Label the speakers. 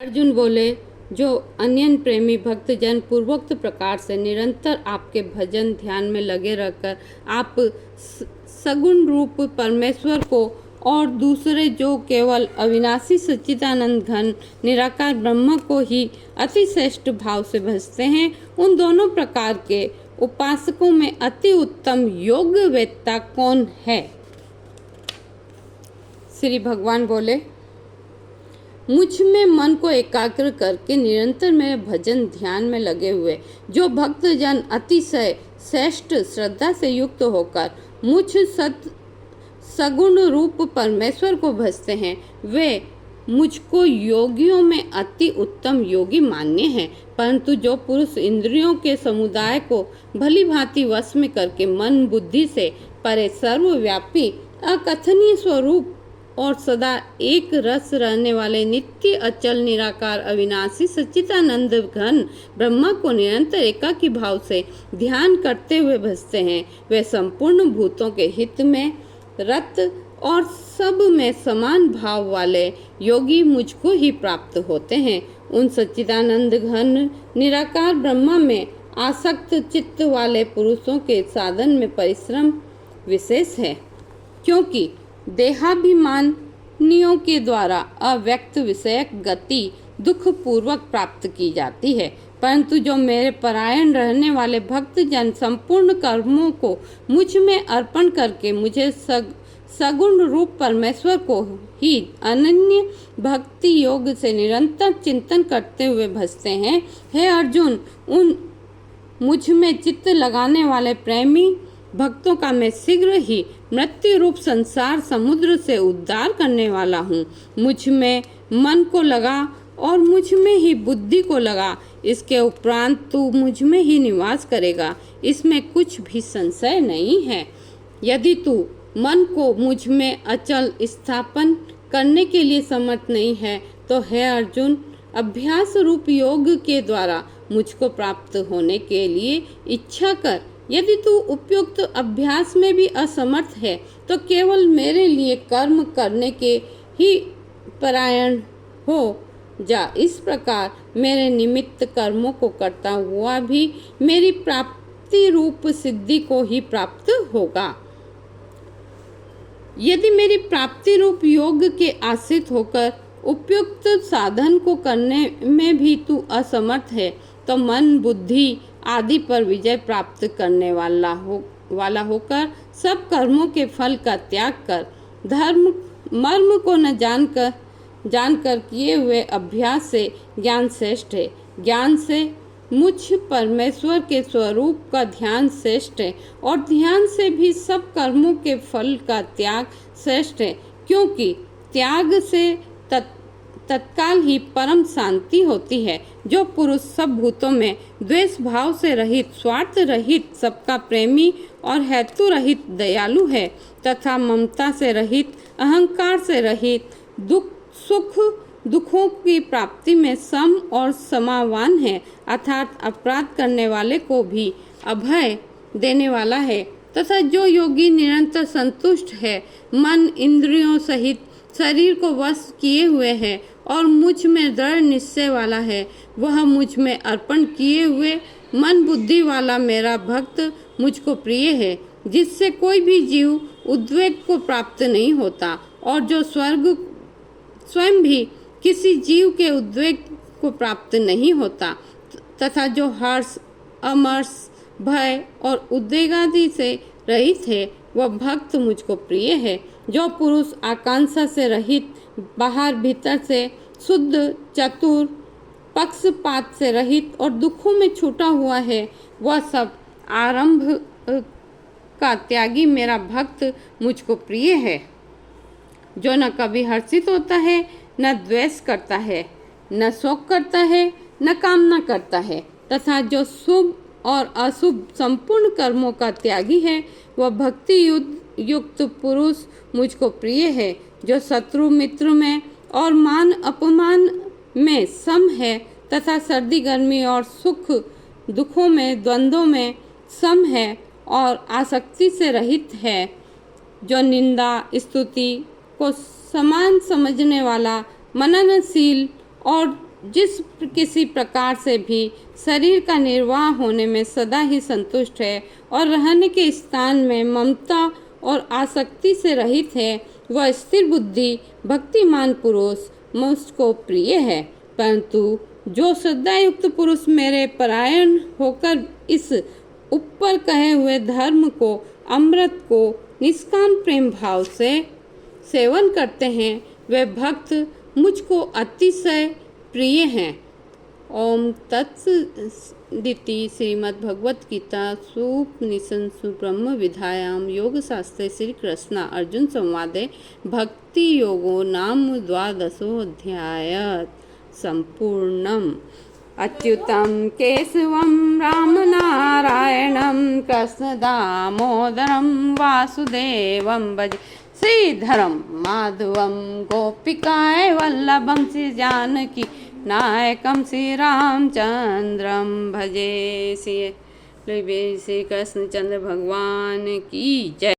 Speaker 1: अर्जुन बोले, जो अन्य प्रेमी भक्तजन पूर्वोक्त प्रकार से निरंतर आपके भजन ध्यान में लगे रहकर आप सगुण रूप परमेश्वर को और दूसरे जो केवल अविनाशी सच्चिदानंद घन निराकार ब्रह्म को ही अति श्रेष्ठ भाव से भजते हैं, उन दोनों प्रकार के उपासकों में अति उत्तम योग वेत्ता कौन है? श्री भगवान बोले, मुझ में मन को एकाग्र करके निरंतर मेरे भजन ध्यान में लगे हुए जो भक्तजन अतिशय श्रेष्ठ श्रद्धा से युक्त होकर मुझ सगुण रूप परमेश्वर को भजते हैं, वे मुझको योगियों में अति उत्तम योगी मान्य हैं। परंतु जो पुरुष इंद्रियों के समुदाय को भली भांति वश में करके मन बुद्धि से परे सर्वव्यापी अकथनीय स्वरूप और सदा एक रस रहने वाले नित्य अचल निराकार अविनाशी सच्चिदानंद घन ब्रह्मा को निरंतर एकाकी भाव से ध्यान करते हुए भजते हैं, वे संपूर्ण भूतों के हित में रत और सब में समान भाव वाले योगी मुझको ही प्राप्त होते हैं। उन सच्चिदानंद घन निराकार ब्रह्मा में आसक्त चित्त वाले पुरुषों के साधन में परिश्रम विशेष है, क्योंकि देहाभिमानियों के द्वारा अव्यक्त विषयक गति दुख पूर्वक प्राप्त की जाती है। परंतु जो मेरे परायण रहने वाले भक्तजन संपूर्ण कर्मों को मुझ में अर्पण करके मुझे सगुण रूप परमेश्वर को ही अनन्य भक्ति योग से निरंतर चिंतन करते हुए भजते हैं, हे अर्जुन, उन मुझ में चित्त लगाने वाले प्रेमी भक्तों का मैं शीघ्र ही मृत्यु रूप संसार समुद्र से उद्धार करने वाला हूँ। मुझ में मन को लगा और मुझ में ही बुद्धि को लगा, इसके उपरांत तू मुझ में ही निवास करेगा, इसमें कुछ भी संशय नहीं है। यदि तू मन को मुझ में अचल स्थापन करने के लिए समर्थ नहीं है तो हे अर्जुन, अभ्यास रूप योग के द्वारा मुझको प्राप्त होने के लिए इच्छा कर। यदि तू उपयुक्त अभ्यास में भी असमर्थ है तो केवल मेरे लिए कर्म करने के ही परायण हो जा। इस प्रकार मेरे निमित्त कर्मों को करता हुआ भी मेरी प्राप्ति रूप सिद्धि को ही प्राप्त होगा। यदि मेरी प्राप्ति रूप योग के आश्रित होकर उपयुक्त साधन को करने में भी तू असमर्थ है तो मन बुद्धि आदि पर विजय प्राप्त करने वाला होकर सब कर्मों के फल का त्याग कर धर्म मर्म को न जानकर किए हुए अभ्यास से ज्ञान श्रेष्ठ है। ज्ञान से मुझ परमेश्वर के स्वरूप का ध्यान श्रेष्ठ है और ध्यान से भी सब कर्मों के फल का त्याग श्रेष्ठ है, क्योंकि त्याग से तत्काल ही परम शांति होती है। जो पुरुष सब भूतों में द्वेष भाव से रहित, स्वार्थ रहित, सबका प्रेमी और हेतु रहित दयालु है तथा ममता से रहित, अहंकार से रहित, दुखों की प्राप्ति में सम और समावान है, अर्थात अपराध करने वाले को भी अभय देने वाला है, तथा जो योगी निरंतर संतुष्ट है, मन इंद्रियों सहित शरीर को वश किए हुए है और मुझ में दृढ़ निश्चय वाला है, वह मुझ में अर्पण किए हुए मन बुद्धि वाला मेरा भक्त मुझको प्रिय है, जिससे कोई भी जीव उद्वेग को प्राप्त नहीं होता और जो स्वयं भी किसी जीव के उद्वेग को प्राप्त नहीं होता, तथा जो हर्ष, अमर्ष, भय और उद्वेगादि से रहित है, वह भक्त मुझको प्रिय है। जो पुरुष आकांक्षा से रहित, बाहर भीतर से शुद्ध, चतुर, पक्षपात से रहित और दुखों में छूटा हुआ है, वह सब आरंभ का त्यागी मेरा भक्त मुझको प्रिय है। जो न कभी हर्षित होता है, न द्वेष करता है, न शोक करता है, न कामना करता है, तथा जो शुभ और अशुभ संपूर्ण कर्मों का त्यागी है, वह भक्ति युक्त पुरुष मुझको प्रिय है। जो शत्रु मित्र में और मान अपमान में सम है तथा सर्दी गर्मी और सुख दुखों में द्वंद्वों में सम है और आसक्ति से रहित है, जो निंदा स्तुति को समान समझने वाला, मननशील और जिस किसी प्रकार से भी शरीर का निर्वाह होने में सदा ही संतुष्ट है और रहने के स्थान में ममता और आसक्ति से रहित है, वह स्थिर बुद्धि भक्तिमान पुरुष मुझको प्रिय है। परंतु जो श्रद्धायुक्त पुरुष मेरे परायण होकर इस ऊपर कहे हुए धर्म को, अमृत को निष्काम प्रेम भाव से सेवन करते हैं, वे भक्त मुझको अतिशय प्रिय हैं। ओम तत्सदिति। श्रीमद् भगवत गीता सुपनिषत्सु ब्रह्म विद्यायां योग शास्त्रे श्री कृष्ण अर्जुन संवादे भक्ति योगो नाम 12 संपूर्णम। अच्युतं केशवं रामनारायणं कृष्ण दामोदरं वासुदेवं भजे श्रीधरं माधवं गोपिकाय वल्लभं श्री जानकी नायकं श्री रामचंद्रं भजे। श्री कृष्णचंद्र भगवान की जय।